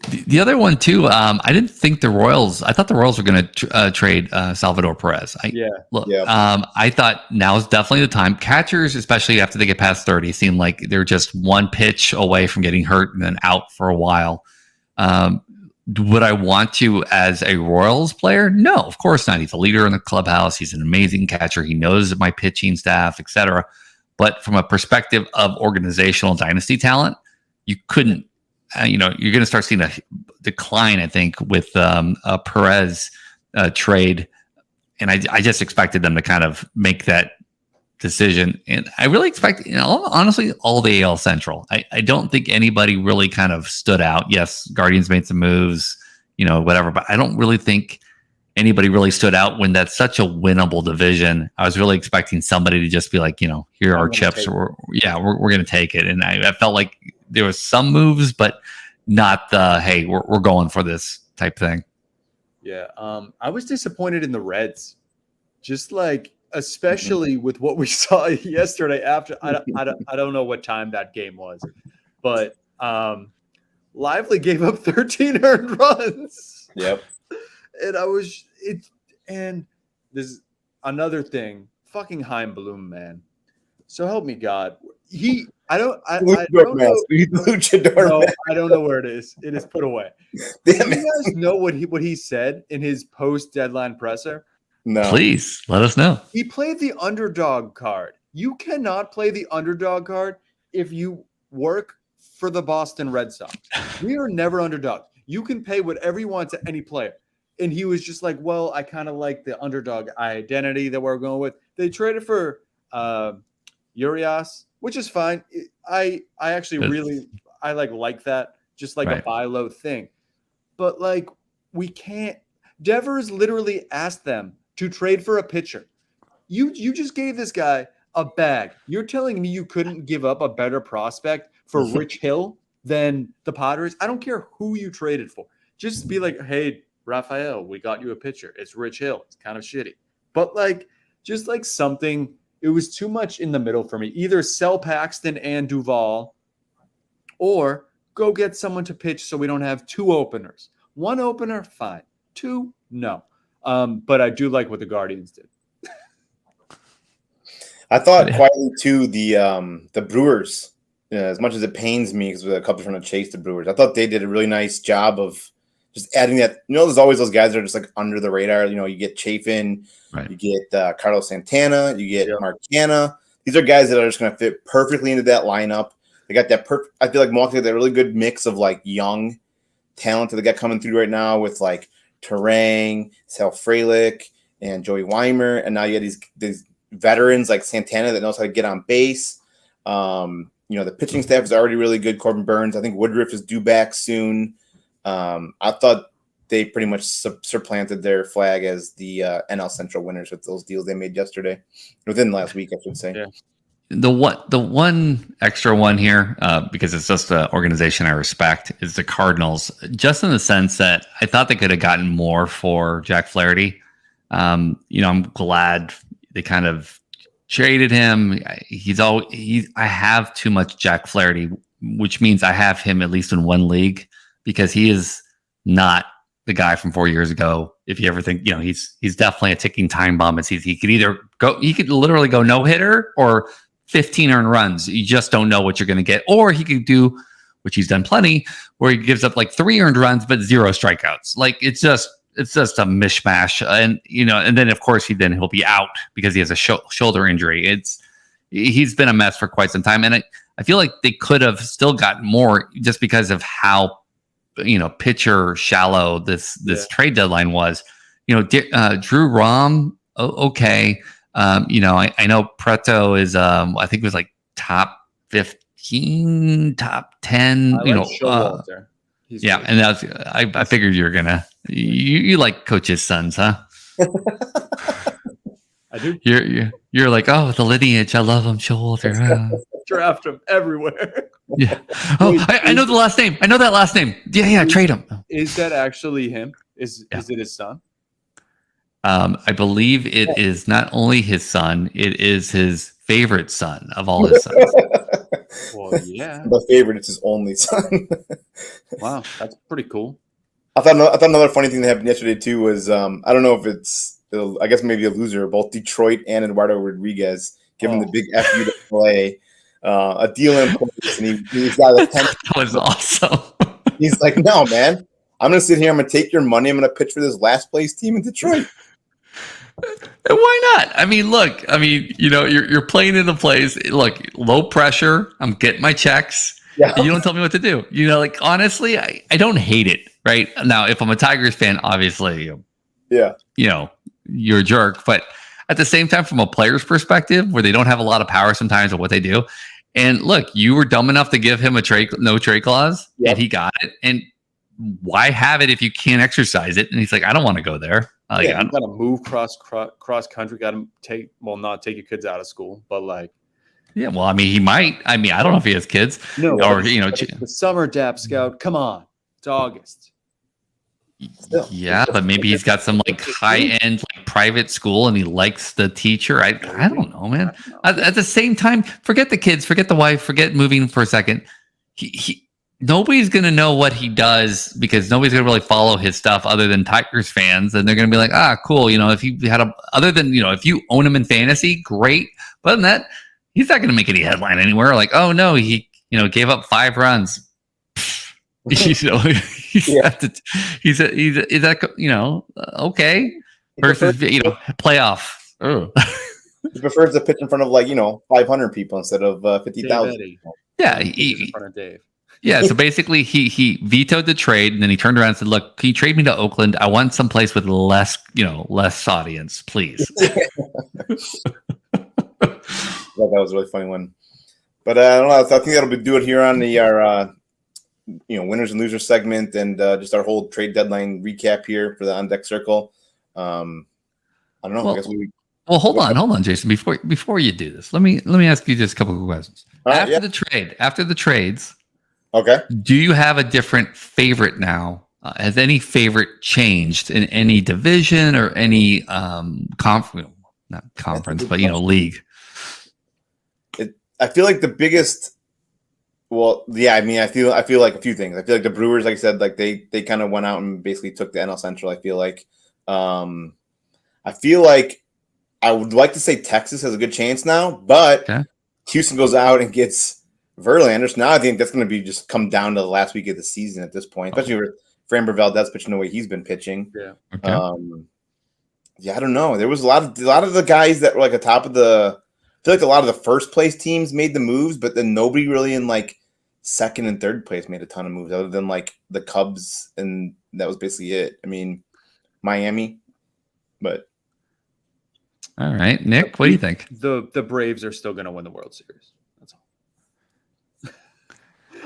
The other one too, I didn't think I thought the Royals were going to trade Salvador Perez. I thought now is definitely the time. Catchers, especially after they get past 30, seem like they're just one pitch away from getting hurt and then out for a while. Would I want to as a Royals player? No, of course not. He's a leader in the clubhouse. He's an amazing catcher. He knows my pitching staff, etc. But from a perspective of organizational dynasty talent, you couldn't. You're going to start seeing a decline, I think, with a Perez trade, and I just expected them to kind of make that decision. And I really expect, honestly, all the AL Central. I don't think anybody really kind of stood out. Yes, Guardians made some moves, whatever, but I don't really think anybody really stood out when that's such a winnable division. I was really expecting somebody to just be like, here are chips. We're going to take it. And I felt like there was some moves, but not the, hey, we're going for this type thing. Yeah. I was disappointed in the Reds. Just like, especially with what we saw yesterday after I don't know what time that game was, but Lively gave up 13 earned runs. Yep. And there's another thing, fucking Heim Bloom, man. So help me God. I don't know. No, I don't know where it is. It is put away. Do you guys know what he said in his post-deadline presser? No. Please let us know. He played the underdog card. You cannot play the underdog card if you work for the Boston Red Sox. We are never underdog. You can pay whatever you want to any player. And he was just like, well, I kind of like the underdog identity that we're going with. They traded for Urias, which is fine. I actually really like that, just like a buy low thing. But like we can't. Devers literally asked them to trade for a pitcher. You just gave this guy a bag. You're telling me you couldn't give up a better prospect for Rich Hill than the Padres? I don't care who you traded for. Just be like, hey, Rafael, we got you a pitcher. It's Rich Hill. It's kind of shitty. But just something, it was too much in the middle for me. Either sell Paxton and Duvall or go get someone to pitch so we don't have two openers. One opener, fine. Two, no. But I do like what the Guardians did. I thought quietly too the Brewers, as much as it pains me because a couple trying to chase the Brewers, I thought they did a really nice job of just adding that. There's always those guys that are just like under the radar. You get Chafin, you get Carlos Santana, you get Mark Canha. These are guys that are just going to fit perfectly into that lineup. They got that perfect. I feel like Milwaukee had that really good mix of like young talent that they got coming through right now with like Terang, Sal Frelick, and Joey Weimer, and now you have these veterans like Santana that knows how to get on base. The pitching staff is already really good. Corbin Burns, I think Woodruff is due back soon. I thought they pretty much supplanted their flag as the NL Central winners with those deals they made yesterday, within the last week, I should say. Yeah. The one extra one here, because it's just an organization I respect, is the Cardinals. Just in the sense that I thought they could have gotten more for Jack Flaherty. I'm glad they kind of traded him. I have too much Jack Flaherty, which means I have him at least in one league because he is not the guy from 4 years ago. If you ever think, he's definitely a ticking time bomb. He could literally go no hitter or 15 earned runs. You just don't know what you're going to get. Or he could do, which he's done plenty, where he gives up like 3 earned runs, but 0 strikeouts. Like it's just a mishmash. And then of course he'll be out because he has a shoulder injury. He's been a mess for quite some time. And I feel like they could have still gotten more just because of how, pitcher shallow this trade deadline was. Drew Rom, okay. I know Preto is, I think it was like top 15, top 10. Showalter. Yeah, and that's I figured you were gonna you like Coach's sons, huh? I do. You're like, oh, the lineage, I love him, Showalter. Draft him everywhere. Yeah. Oh, I know the last name. I know that last name. Yeah, trade him. Is that actually him? Is it his son? I believe it is not only his son, it is his favorite son of all his sons. Well, yeah. The favorite is his only son. Wow, that's pretty cool. I thought another funny thing that happened yesterday too was I don't know if I guess maybe a loser. Both Detroit and Eduardo Rodriguez giving the big FU to play a deal in place, and he's got a 10. That was awesome. He's like, no, man, I'm going to sit here. I'm going to take your money. I'm going to pitch for this last place team in Detroit. Why not? I mean, look. I mean, you're playing in the place. Look, low pressure. I'm getting my checks. Yeah. You don't tell me what to do. Like honestly, I don't hate it. Right now, if I'm a Tigers fan, obviously, yeah, you're a jerk. But at the same time, from a player's perspective, where they don't have a lot of power sometimes of what they do, and look, you were dumb enough to give him a no trade clause, and he got it. And why have it if you can't exercise it? And he's like, I don't want to go there. You got to move cross country. Got to not take your kids out of school, but like. Yeah, well, I mean, he might. I mean, I don't know if he has kids. No, or the summer DAP scout. Come on, it's August. Yeah, but maybe he's got some like high end like private school, and he likes the teacher. I don't know, man. At the same time, forget the kids, forget the wife, forget moving for a second. He nobody's gonna know what he does because nobody's gonna really follow his stuff other than Tigers fans, and they're gonna be like, cool. If he had other than if you own him in fantasy, great. But other than that. He's not going to make any headline anywhere. Like, oh no, he gave up 5 runs. He's okay. Versus playoff. Oh. He prefers to pitch in front of 500 people instead of 50,000. Yeah, in front of Dave. Yeah, so basically he vetoed the trade, and then he turned around and said, "Look, can you trade me to Oakland? I want someplace with less audience, please." That was a really funny one, but I don't know. I think that'll do it here on our winners and losers segment, and just our whole trade deadline recap here for the On Deck Circle. I don't know. Well, I guess hold on, Jason. Before you do this, let me ask you just a couple of questions. After the trades, okay. Do you have a different favorite now? Has any favorite changed in any division or any not conference, but league? I feel like the biggest. Well, yeah. I mean, I feel like a few things. I feel like the Brewers, like I said, like they kind of went out and basically took the NL Central. I feel like I would like to say Texas has a good chance now, but Houston goes out and gets Verlander. So now I think that's going to be just come down to the last week of the season at this point, especially with Framber Valdez pitching the way he's been pitching. Yeah. Okay. Yeah, I don't know. There was a lot of the guys that were like atop of the. I feel like a lot of the first place teams made the moves, but then nobody really in like second and third place made a ton of moves other than like the Cubs, and that was basically it. I mean, Miami, but all right, Nick, what do you think? The Braves are still going to win the World Series. That's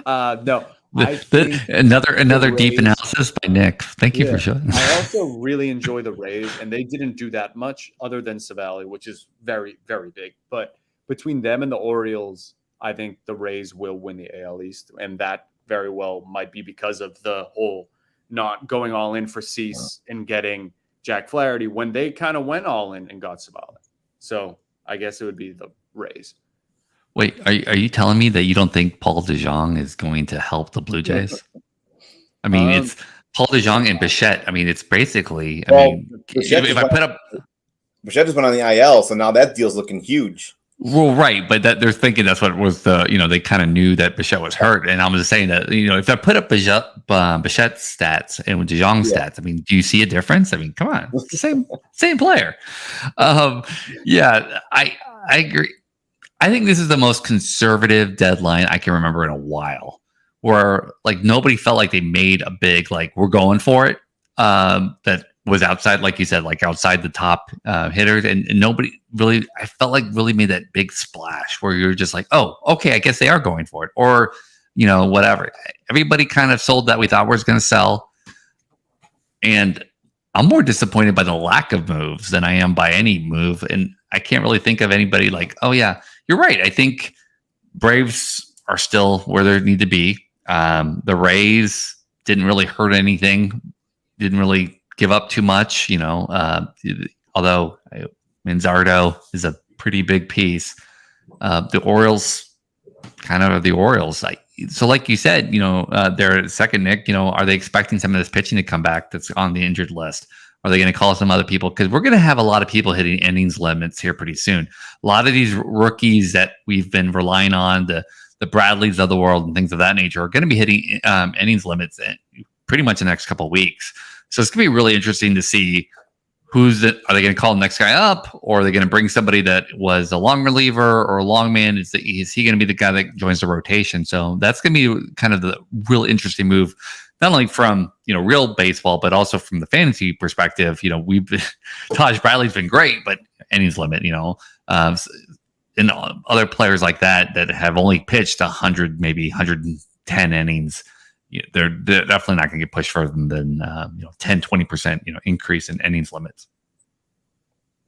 all. No. Another deep analysis by Nick. Thank you for showing. I also really enjoy the Rays, and they didn't do that much other than Savali, which is very, very big. But between them and the Orioles, I think the Rays will win the AL East, and that very well might be because of the whole not going all in for Cease and getting Jack Flaherty when they kind of went all in and got Savali. So I guess it would be the Rays. Wait, are you telling me that you don't think Paul DeJong is going to help the Blue Jays? I mean, it's Paul DeJong and Bichette. I mean, it's basically. If I put up, Bichette just went on the IL, so now that deal's looking huge. Well, right, but they're thinking that's what was the. They kind of knew that Bichette was hurt, and I'm just saying that if I put up Bichette's stats and DeJong's stats, I mean, do you see a difference? I mean, come on, it's the same player. Yeah, I agree. I think this is the most conservative deadline I can remember in a while, where like nobody felt like they made a big we're going for it. That was outside, like you said, like outside the top hitters, and nobody really. I felt like really made that big splash where you're just like, oh, okay, I guess they are going for it, or whatever. Everybody kind of sold that we thought was going to sell, and I'm more disappointed by the lack of moves than I am by any move, and I can't really think of anybody like, oh yeah. You're right. I think Braves are still where they need to be. The Rays didn't really hurt anything. Didn't really give up too much, although Manzardo is a pretty big piece. The Orioles kind of are the Orioles. So like you said, their second, Nick, are they expecting some of this pitching to come back that's on the injured list? Are they going to call some other people? Because we're going to have a lot of people hitting innings limits here pretty soon. A lot of these rookies that we've been relying on, the Bradleys of the world and things of that nature, are going to be hitting innings limits pretty much the next couple of weeks. So it's going to be really interesting to see are they going to call the next guy up, or are they going to bring somebody that was a long reliever or a long man? Is he going to be the guy that joins the rotation? So that's going to be kind of the real interesting move, not only from, real baseball, but also from the fantasy perspective. Taj Bradley's been great, but innings limit, and other players like that have only pitched 100, maybe 110 innings. They're definitely not going to get pushed further than 10, 20% increase in innings limits.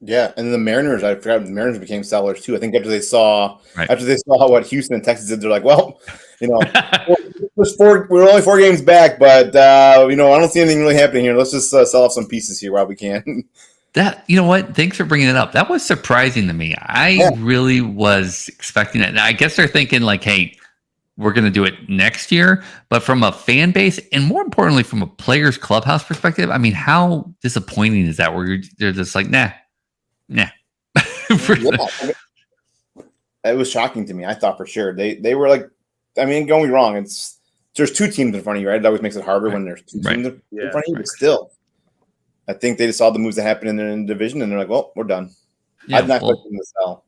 Yeah, and the Mariners, I forgot the Mariners became sellers too. I think after they saw what Houston and Texas did, they're like, well, we're only 4 games back, but I don't see anything really happening here. Let's just sell off some pieces here while we can. That, what? Thanks for bringing it up. That was surprising to me. I really was expecting it. And I guess they're thinking like, hey, we're going to do it next year. But from a fan base, and more importantly, from a players' clubhouse perspective, I mean, how disappointing is that? Where they're just like, nah. It was shocking to me. I thought for sure they were like, I mean, don't get me wrong. There's 2 teams in front of you, right? It always makes it harder when there's 2 teams in front of you. But still, I think they just saw the moves that happened in the division, and they're like, well, we're done. Yeah, I'd not expect them to sell.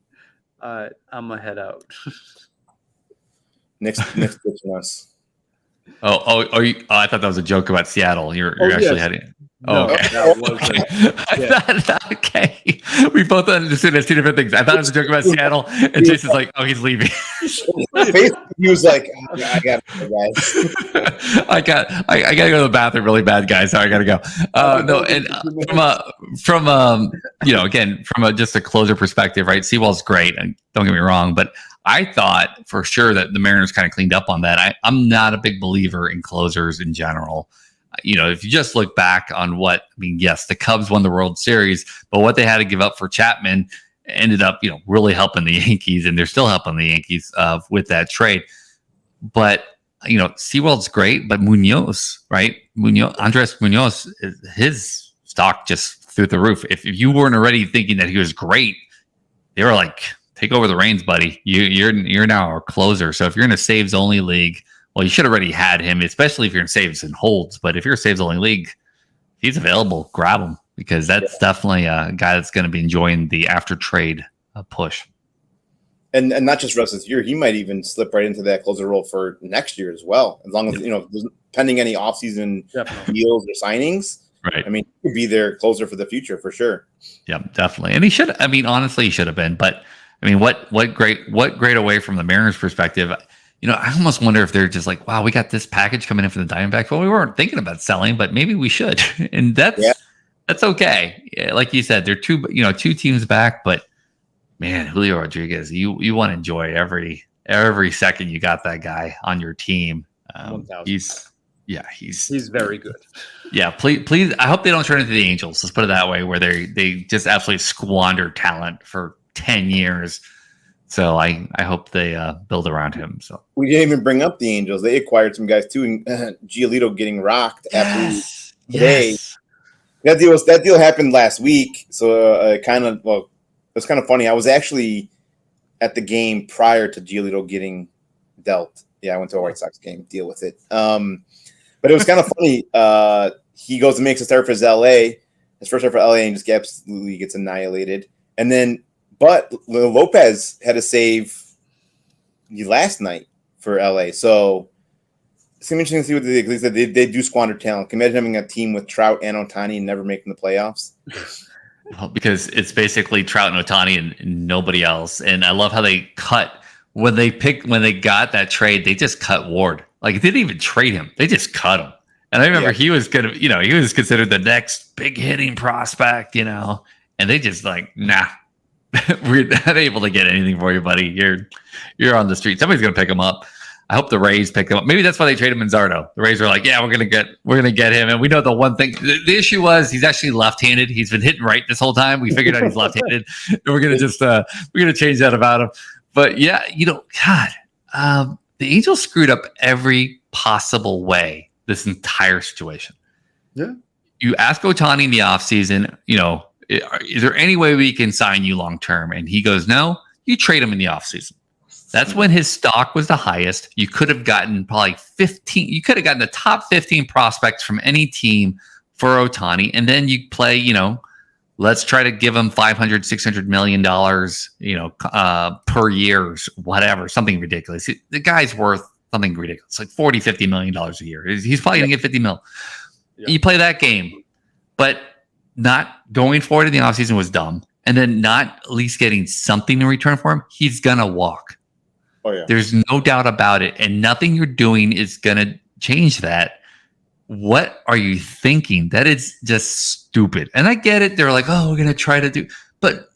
I'm gonna head out. Next pitching us. Oh! I thought that was a joke about Seattle. You're actually heading. No, okay. That was okay. We both understood as 2 different things. I thought it was a joke about Seattle, and Jason's like, "Oh, he's leaving." He was like, "I got to go, guys. I got to go to the bathroom really bad, guys. Sorry, I got to go." No, and from again, from just a closer perspective, right? Sewell's great, and don't get me wrong, but I thought for sure that the Mariners kind of cleaned up on that. I'm not a big believer in closers in general. If you just look back on yes, the Cubs won the World Series, but what they had to give up for Chapman ended up, really helping the Yankees, and they're still helping the Yankees with that trade. But, Sewell's great, but Munoz, right? Andres Munoz, his stock just through the roof. If you weren't already thinking that he was great, they were like, take over the reins, buddy. You're now our closer. So if you're in a saves only league, well, you should have already had him, especially if you're in saves and holds. But if you're a saves only league, if he's available, grab him, because that's definitely a guy that's going to be enjoying the after trade push. And not just rest this year, he might even slip right into that closer role for next year as well, as long as pending any offseason deals or signings. Right. I mean, he could be their closer for the future for sure. Yeah, definitely. And he should. I mean, honestly, he should have been. But I mean, what great away from the Mariners' perspective. I almost wonder if they're just like, wow, we got this package coming in for the Diamondbacks. Well, we weren't thinking about selling, but maybe we should. And that's okay. Yeah, like you said, they're two teams back, but man, Julio Rodriguez, you want to enjoy every second you got that guy on your team. He's very good. Yeah, please. I hope they don't turn into the Angels. Let's put it that way, where they just absolutely squander talent for 10 years. So I hope they build around him. So we didn't even bring up the Angels. They acquired some guys too, and Giolito getting rocked after today. Yes. That deal happened last week. So it was kind of funny. I was actually at the game prior to Giolito getting dealt. Yeah, I went to a White Sox game. Deal with it. But it was kind of funny. He goes and makes a start for his first start for LA, and just absolutely gets annihilated. And then. But Lopez had a save last night for LA. So it's going to be interesting to see what they do. They do squander talent. Can you imagine having a team with Trout and Ohtani and never making the playoffs? Well, because it's basically Trout and Ohtani and nobody else. And I love how they cut when they got that trade, they just cut Ward. Like, they didn't even trade him. They just cut him. And I remember he was he was considered the next big hitting prospect, and they just like, nah. We're not able to get anything for you, buddy. You're on the street. Somebody's gonna pick him up. I hope the Rays pick him up. Maybe that's why they traded Manzardo. The Rays were like, yeah, we're gonna get him. And we know the one thing. The issue was he's actually left-handed. He's been hitting right this whole time. We figured out he's left-handed. And we're gonna change that about him. But yeah, God, the Angels screwed up every possible way this entire situation. Yeah. You ask Ohtani in the offseason, is there any way we can sign you long term? And he goes, no. You trade him in the offseason. That's when his stock was the highest. You could have gotten probably 15. You could have gotten the top 15 prospects from any team for Ohtani. And then you play, let's try to give him $500, $600 million, per year, whatever, something ridiculous. The guy's worth something ridiculous, like $40, $50 million a year. He's probably going to get 50 mil. Yeah. You play that game, but not going for it in the offseason was dumb. And then not at least getting something in return for him, he's going to walk. Oh, yeah. There's no doubt about it. And nothing you're doing is going to change that. What are you thinking? That is just stupid. And I get it. They're like, oh, we're going to try to do. But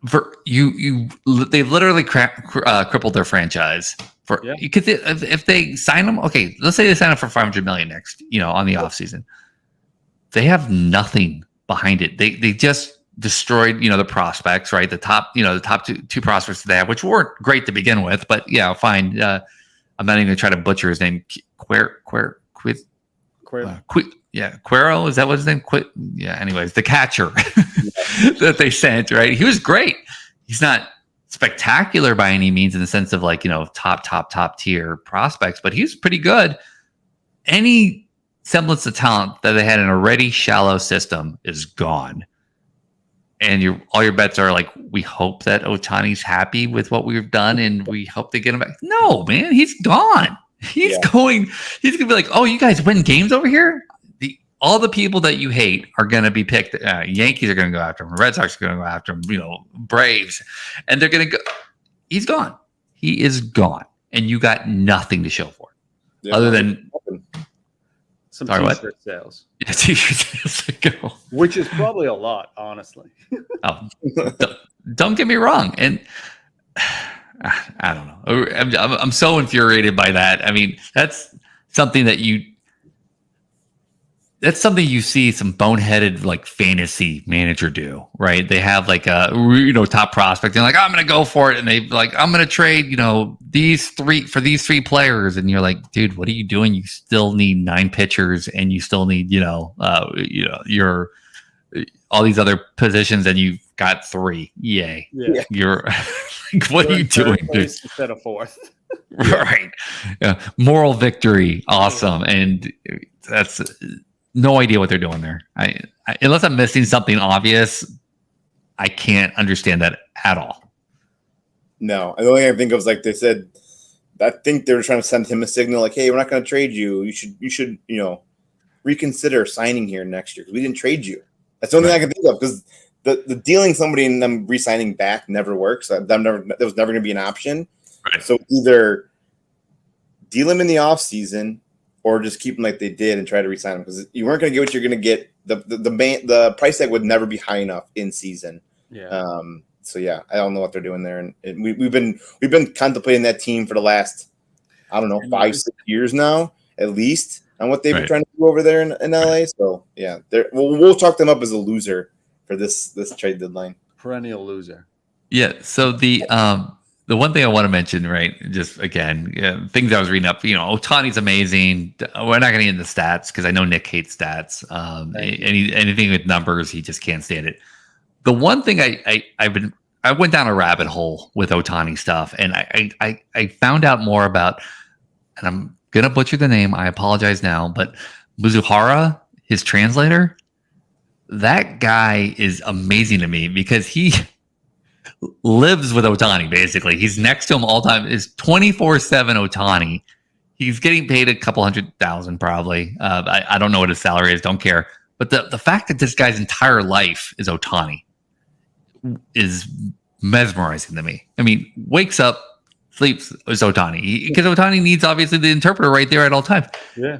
they've literally crippled their franchise. If they sign them, okay, let's say they sign up for $500 million next, on the offseason. They have nothing behind it. They just destroyed, the prospects, right? The top two prospects they have, which weren't great to begin with, but yeah, fine. I'm not even gonna try to butcher his name. Quero. Is that what his name? Anyways, the catcher that they sent, right? He was great. He's not spectacular by any means in the sense of top tier prospects, but he's pretty good. Any semblance of talent that they had in an already shallow system is gone. And all your bets are we hope that Ohtani's happy with what we've done and we hope they get him back. No, man, he's gone. He's going to be like, oh, you guys win games over here? All the people that you hate are going to be picked. Yankees are going to go after him. Red Sox are going to go after him, Braves. And they're going to go. He's gone. He is gone. And you got nothing to show for it. Other than some t-shirt sales. Yeah, t-shirt sales. Which is probably a lot, honestly. Don't get me wrong. And I don't know. I'm so infuriated by that. I mean, that's something you see some boneheaded fantasy manager do, right? They have a top prospect and I'm going to go for it. And they I'm going to trade, these three players. And you're like, dude, what are you doing? You still need 9 pitchers and you still need, your all these other positions and you've got 3. Yay. Yeah. You're what are you doing, dude? Instead of 4th. Right. Yeah. Moral victory. Awesome. And that's no idea what they're doing there. I unless I'm missing something obvious, I can't understand that at all. No, the only thing I think of is they said, I think they were trying to send him a signal hey, we're not going to trade you. You should reconsider signing here next year because we didn't trade you. That's the only thing I can think of because the dealing somebody and them re-signing back never works. That was never going to be an option. Right. So either deal him in the off season or just keep them like they did and try to re-sign them because you weren't going to get what you're going to get. The price tag would never be high enough in season. Yeah. So yeah, I don't know what they're doing there, and we've been contemplating that team for the last 5-6 years now at least on what they've been trying to do over there in LA. So yeah, we'll chalk them up as a loser for this trade deadline. Perennial loser. Yeah. So the one thing I want to mention, right, just again, things I was reading up, Ohtani's amazing. We're not going to get into stats because I know Nick hates stats. Anything with numbers, he just can't stand it. The one thing I went down a rabbit hole with Ohtani stuff, and I found out more about, and I'm going to butcher the name. I apologize now, but Mizuhara, his translator, that guy is amazing to me because he lives with Ohtani, basically. He's next to him all the time. It's 24/7 Ohtani. He's getting paid a couple $100,000 probably. I don't know what his salary is. Don't care. But the fact that this guy's entire life is Ohtani is mesmerizing to me. I mean, wakes up, sleeps is Ohtani. Because Ohtani needs, obviously, the interpreter right there at all times. Yeah.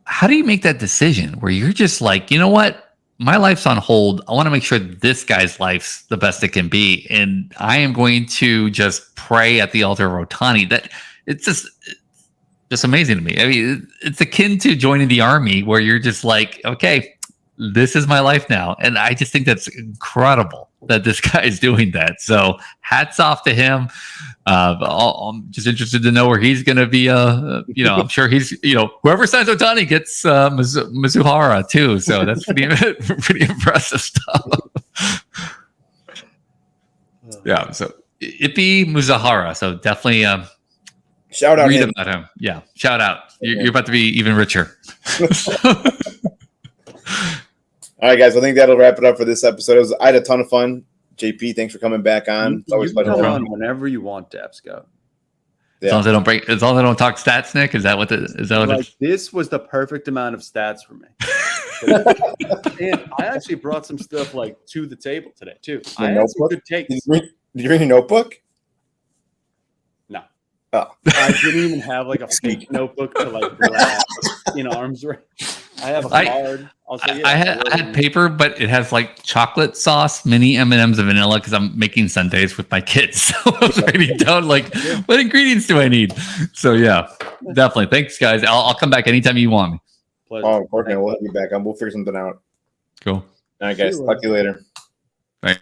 How do you make that decision where you're just like, you know what? My life's on hold. I want to make sure this guy's life's the best it can be. And I am going to just pray at the altar of Ohtani. That it's just amazing to me. I mean, it's akin to joining the army where you're just like, okay, this is my life now. And I just think that's incredible that this guy is doing that. So hats off to him. I'm just interested to know where he's going to be. I'm sure he's, whoever signs Ohtani gets Mizuhara too. So that's pretty impressive stuff. Yeah. So Ippy Muzahara. So definitely Shout out read him. about him. Yeah. Shout out. You're about to be even richer. All right, guys. I think that'll wrap it up for this episode. I had a ton of fun. JP, thanks for coming back on. It's always you can fun. come on whenever you want, Dabsco. As long as they don't break, as long as they don't talk stats, Nick. Is that what this was the perfect amount of stats for me. And I actually brought some stuff to the table today too. I had some good takes. Did you bring a notebook? No. Oh. I didn't even have a fake notebook to grab in arm's reach. I have a card. I had paper, but it has chocolate sauce, mini M&Ms, and vanilla because I'm making sundaes with my kids. So I was writing down what ingredients do I need. So yeah, definitely. Thanks, guys. I'll come back anytime you want me. Pleasure. Oh, Courtney, we'll have you back on. We'll figure something out. Cool. All right, guys. Talk to you later. Bye.